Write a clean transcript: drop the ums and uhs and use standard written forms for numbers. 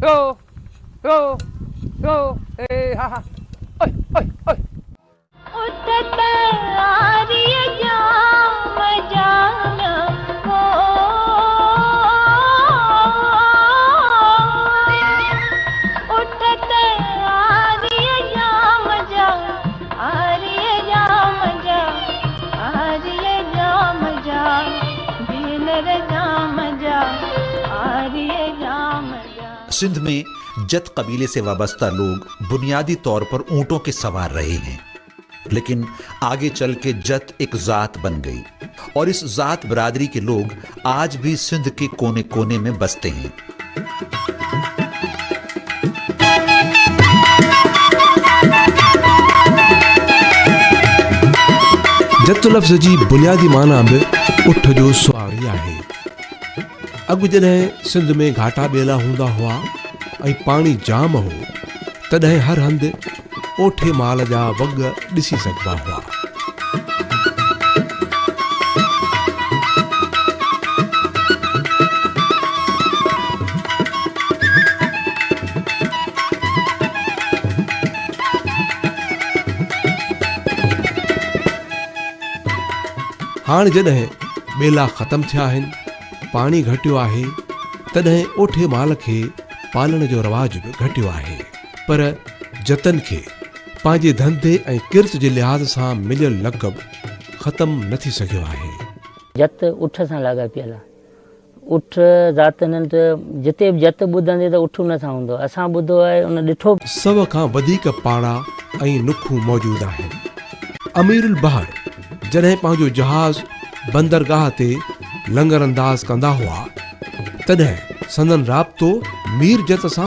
हा हा ओए ओए ओए उठत आरिय जाम जान हो उठत आरिय जाम जान आरिय जाम जान आरिय जाम जान भेनर जाम जान आरिय जाम जान। सिंध में जत कबीले से वाबस्ता लोग बुनियादी तौर पर ऊंटों के सवार रहे हैं, लेकिन आगे चल के जत एक जात बन गई और इस जात बरादरी के लोग आज भी सिंध के कोने कोने में बसते हैं। जत लफ़्ज़ जी बुनियादी माना बि उठ जो सुवारी आहे। अॻु जॾहिं सिंध में घाटा ॿेला हूंदा हुआ ऐं पाणी जाम हो, तॾहिं हर हंधि ओठे माल जा वॻ ॾिसी सघिबा हुआ। हाणे जॾहिं ॿेला ख़तम थिया आहिनि, पाणी घटियो आहे, तॾहिं ओठे माल खे पालण जो रवाज बि घटियो आहे। पर जतन खे पंहिंजे धंधे ऐं किर्त जे लिहाज़ सां मिलियल लक़ब ख़तम न थी सघियो आहे। जत उठ सां लाॻापियल आहे। उठ ज़ातनि त जिते बि जत ॿुधंदे त उठ न सां हूंदो, असां ॿुधो आहे उन ॾिठो। 100 खां वधीक पाड़ा ऐं नुखूं मौजूदु आहिनि। अमीरुल बहर जॾहिं पंहिंजो जहाज़ बंदरगाह ते लंगर अंदाज़ कंदा हुआ, तॾहिं संदन राब्तो मीर जत सां